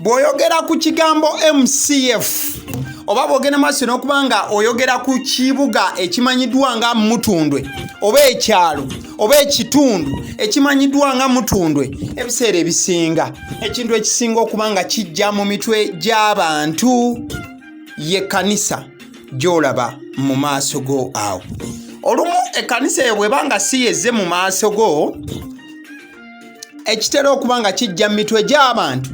bw'oyogera ku kigambo MCF oba bw'ogenda maaso n'okubanga oyogera ku kibuga ekimanyiddwa nga Mutundwe oba ekyalo oba ekitundu ekimanyiddwa nga Mutundwe, ebiseera ebisinga ekintu ekisinga okubanga kijja mu mitwe gy'abantu ye kanisa gy'olaba mu maaso go awo. Olumu ekkanisa eyo bw'ebanga si yezze mu maaso go, ekitera okubanga kijja mu mitwe gy'abantu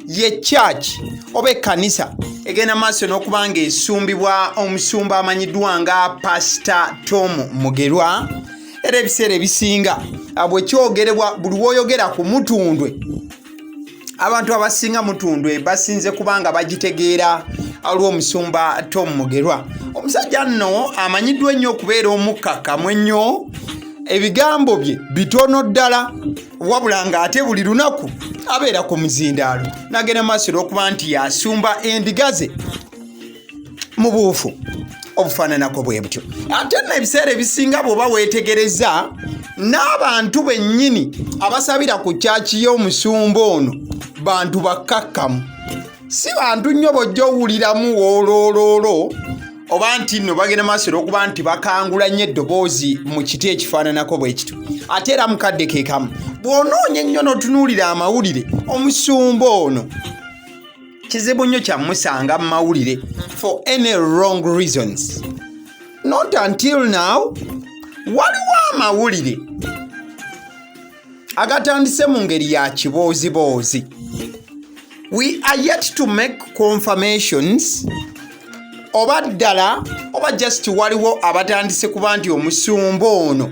ye church oba ekkanisa egenda maaso n'okubanga esumbibwa omusumba amanyiddwa nga Pastor Tom Mugerwa. Era ebiseera ebisinga bwe kyogerebwa buli w'oyogera ku Mutundwe, abantu abasinga Mutundwe basinze kubanga bagitegeera olw'omusumba Tom Mugerwa. Omusajja nno amanyiddwa ennyo okubeera omukkakkamu ennyo, ebigambo bye bitono ddala, wabula ng'ate buli lunaku abeera ku muzindaalo n'agenda maaso n'okuba nti yasumba endiga ze mu buufu obufaananako bwe butyo. Ate nno ebiseera ebisinga bw'oba weetegereza n'abantu bennyini abasabira ku kyaki y'omusumba ono bantu bakkakkamu, si bantu nnyo bojja owuliramu woolooloolo oba nti nno bagenda maaso n'okuba nti bakangula nnyo eddoboozi mu kiti ekifaananako bwe kityo. Ate era mukadde ke kamu bw'onoonya ennyo n'otunuulira amawulire, omusumba ono kizibu nnyo kyamusanga mu mawulire for any wrong reasons. Not until now waliwo amawulire agatandise mu ngeri ya kibooziboozi. We are yet to make confirmations oba ddala oba just waliwo abatandise kuba nti omusumba ono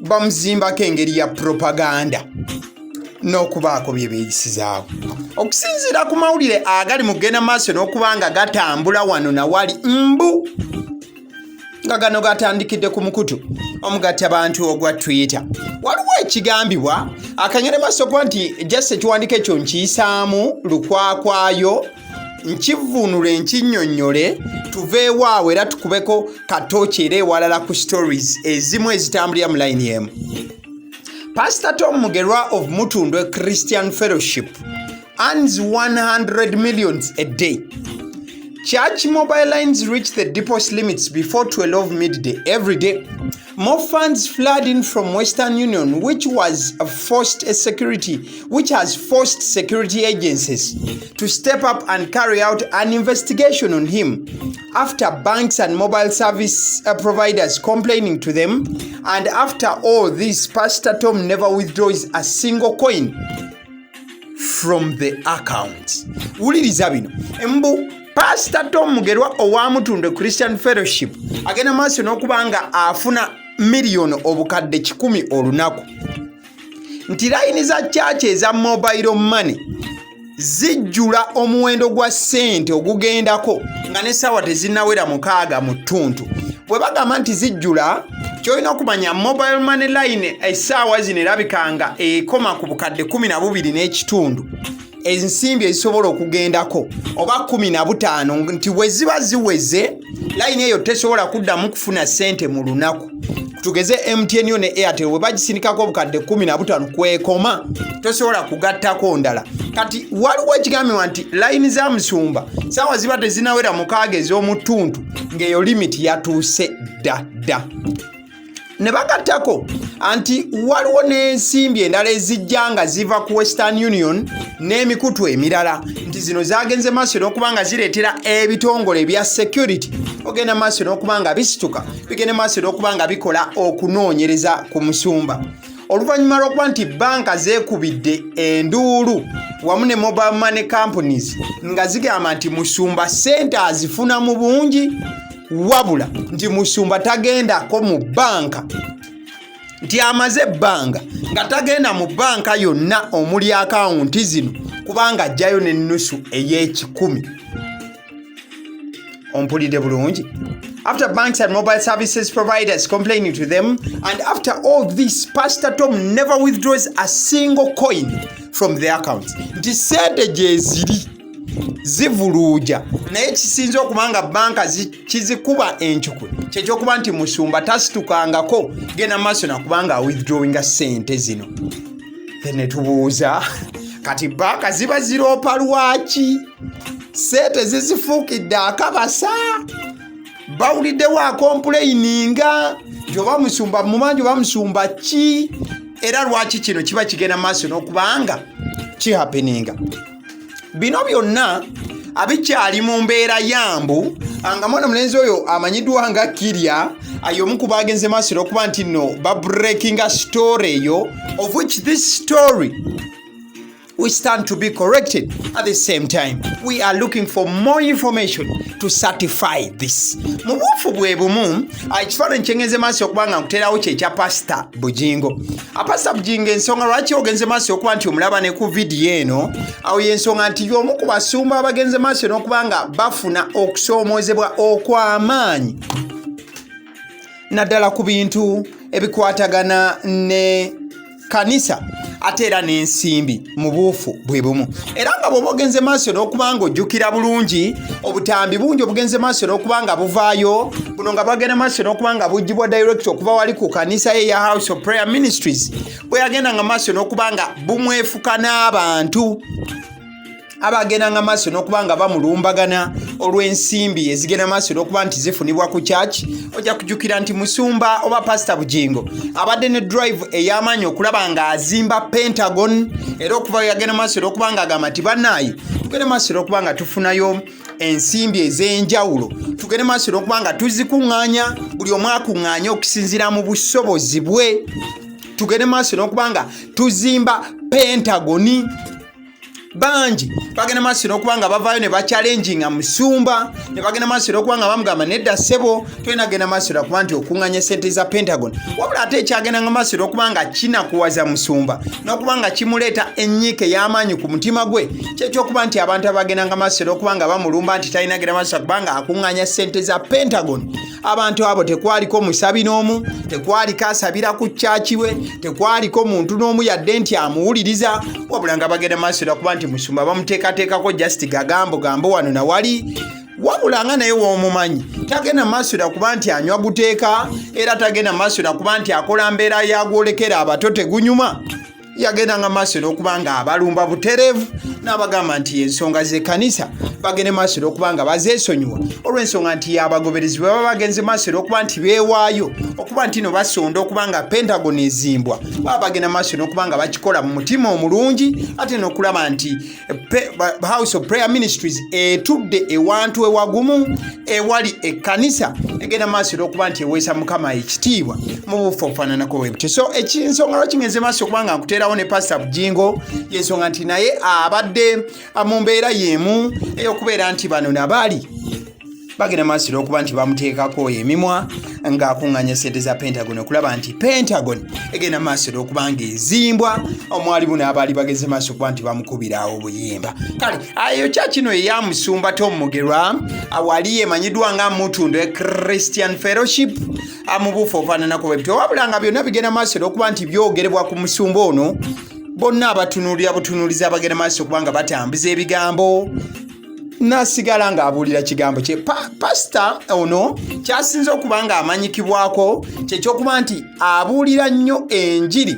bamuzimbako engeri ya propaganda n'okubaako bye beeyisizaawo. Okusinziira ku mawulire agali mu kugenda maaso n'okubanga gatambula wano na wali mbu nga gano gatandikidde ku mukutu omugattabantu ogwa Twitter. Waliwo ekigambibwa akanyere maaso okuba nti just ekiwandiiko ekyo nkiyisaamu lukwakwayo nkivvuunule nkinnyonnyole tuveewo awo era tukubeko katooki era ewalala ku stories ezimu ezitambulira mu line emu. Pastor Tom Mugerwa of Mutundwe Christian Fellowship earns 100 million a day. Church mobile lines reach the deposit limits before 12 midday every day. More funds flood in from Western Union, which has forced security agencies to step up and carry out an investigation on him after banks and mobile service providers complaining to them. And after all this, Pastor Tom never withdraws a single coin from the accounts. Wuliriza bino embu Pastor Tom Mugerwa owa Mutundwe Christian Fellowship agenda maaso n'okubanga afuna miliyoni obukadde 100 olunaku. Nti layini za church eza mobile money zijjula omuwendo gwa ssente ogugendako nga n'essaawa tezinnawera 6 mu ttuntu. Bwe bagamba nti zijjula, kyolina okumanya mobile money line essaawa zino erabikanga ekoma ku bukadde 12 n'ekitundu. Ensimbi ezisobola okugendako oba 15 nti we ziba ziweze line eyo tesobola kuddamu kufuna ssente mu lunaku. Tugeze MTN ne Airtel we bagisindikako obukadde 15 kwekoma tosobola kugattako ndala. Kati waliwo ekigambibwa nti line za musumba saawa ziba tezinawera 6 ez'omutuntu ng'eyo limit yatuuse dda. Ne bagattako anti waliwo n'ensimbi endala ezijja nga ziva ku Western Union n'emikutu emirala nti zino zagenze maaso n'okubanga zireetera ebitongole bya security ogenda maaso n'okubanga bisituka bigende maaso n'okubanga bikola okunoonyereza ku musumba. Oluvannyuma lw'okuba nti banka zeekubidde enduulu wamu ne mobile money companies nga zigamba nti musumba ssente azifuna mu bungi, wabula nti musumba tagendako mu banka, nti amaze ebbanga nga tagenda mu banka yonna omuli akawunti zino kubanga ajjayo n'ennusu ey'ekikumi. Ompulidde bulungi? After banks and mobile services providers complaining to them, and after all this, Pastor Tom never withdraws a single coin from the accounts. Nti sente gye ziri zivuluuja naye kisinza okubanga banka kizikuba encukwe kyekyokuba nti musumba tasitukangako genda maaso nakubanga withdrawinga ssente zino. Ne tubuuza kati banka ziba ziroopa lwaki sente zizifuukidde akabasa bawuliddewo akompuleyininga nti oba musumba mumanji oba musumba ki era lwaki kino kiba kigenda maaso n'okubanga kihapeninga. Bino byonna abikyali mu mbeera yambu nga mwana mulenzi oyo amanyiddwa nga Kirya ayomu ku bagenze maaso n'okuba nti nno babreakinga story eyo of which this story we stand to be corrected. At the same time, we are looking for more information to certify this. Mu buufu bwe bumu ekifaananyi kyengenze maaso okuba nga nkuterawo kyekya Pastor Bujingo. Pastor Bujingo ensonga lwaki ogenze maaso okuba nti omulaba ne ku vidiyo eno awo yensonga nti y'omu ku basumba abagenze maaso n'okuba nga bafuna okusoomoozebwa okw'amaanyi naddala ku bintu ebikwatagana ne kanisa ate era n'ensimbi mu buufu bwe bumu. Era nga bw'oba ogenze maaso n'okuba nga ojjukira bulungi obutambi bungi obugenze maaso n'okuba nga buvaayo buno nga bwagenda maaso n'okuba nga buggyibwa direct okuva wali ku kanisa ye ya House of Prayer Ministries bwe yagendanga maaso n'okuba nga bumwefuka n'abantu abagendanga maaso n'okuba nga bamulumbagana olw'ensimbi ezigenda maaso n'okuba nti zifunibwa ku church. Ojja kujjukira nti musumba oba Pastor Bujingo abadde ne drive ey'amaanyi okulaba nga azimba Pentagon era okuva yagenda maaso n'okuba nga agamba nti bannaayi tugende maaso n'okuba nga tufunayo ensimbi ez'enjawulo tugende maaso n'okuba nga tuzikuŋŋaanya buli omu akuŋŋaanya okusinziira mu busobozi bwe tugende maaso n'okuba nga tuzimba Pentagoni. Banji bagenda maaso n'okuba nga bavaayo ne bachallenginga musumba ne bagenda maaso n'okuba nga bamugamba nedda ssebo tulina genda maaso n'okuba nti okuŋŋaanya ssente za Pentagon wabula ate ekyagendanga maaso n'okuba nga kinakuwaza musumba n'okuba nga kimuleeta ennyiike y'amaanyi ku mutima gwe kyekyokuba nti abantu abagendanga maaso n'okuba nga bamulumba nti talina genda maaso n'okuba nga akuŋŋaanya ssente za Pentagon abantu abo tekwaliko musabi n'omu tekwaliko asabira ku kyaki we tekwaliko muntu n'omu yadde nti amuwuliriza wabula nga bagenda maaso n'okuba nti musumba bamuteekateekako just gambo wano na wali wabula nga naye w'omumanyi tagenda maaso n'okuba nti anywa guteeka era tagenda maaso n'okuba nti akola mbeera yagwolekera abato tegunyuma yagendanga maaso n'okuba nga abalumba butereevu n'abagamba nti ensonga z'ekkanisa bagende maaso n'okuba nga bazeesonyiwa olw'ensonga nti abagoberezi bwe baba bagenze maaso n'okuba nti beewaayo okuba nti no basonda okuba nga Pentagon ezimbwa baba bagenda maaso n'okuba nga bakikola mu mutima omulungi ate n'okulaba nti House of Prayer Ministries etudde ewantu ewagumu ewali ekkanisa egenda maaso n'okuba nti eweesa Mukama ekitiibwa mu buufu obufaananako bwe butyo. So ensonga lwaki ngenze maaso okuba nga nkuteerawo ne Pastor Bujingo yensonga nti naye abadde mu mbeera y'emu ey'okubeera nti bano nabali bagenda maaso n'okuba nti bamuteekako emimwa ng'akuŋŋaanya ssente za Pentagon okulaba nti Pentagon egenda maaso n'okuba ng'ezimbwa omwalimu n'abaali bageze maaso okuba nti bamukubirawo obuyimba. Kale eyo kyakino eyamusumba Tom Mugerwa wali emanyiddwa nga mutundu e Christian Fellowship mu buufu obufaananako bwe butyo wabula nga byonna bigenda maaso n'okuba nti byogerebwa ku musumba ono bonna abatunuulira butunuulizi abagenda maaso okuba nga batambuza ebigambo nasigala ng'abuulira kigambo kye. Pastor ono kyasinze okuba nga amanyikibwako kyekyokuba nti abuulira nnyo enjiri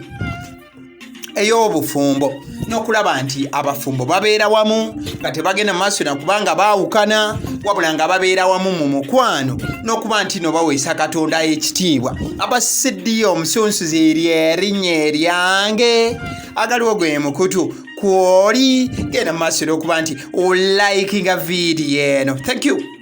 ey'obufumbo n'okulaba nti abafumbo babeera wamu nga tebagenda maaso nakuba nga baawukana wabula nga babeera wamu mu mukwano n'okuba nti no baweesa Katonda ekitiibwa. Abasiddiyo omusunsuzi erinnya eryange agaliwo gwe mukutu kwoli genda maaso n'okuba nti olikinga vidiyo eno. Thank you.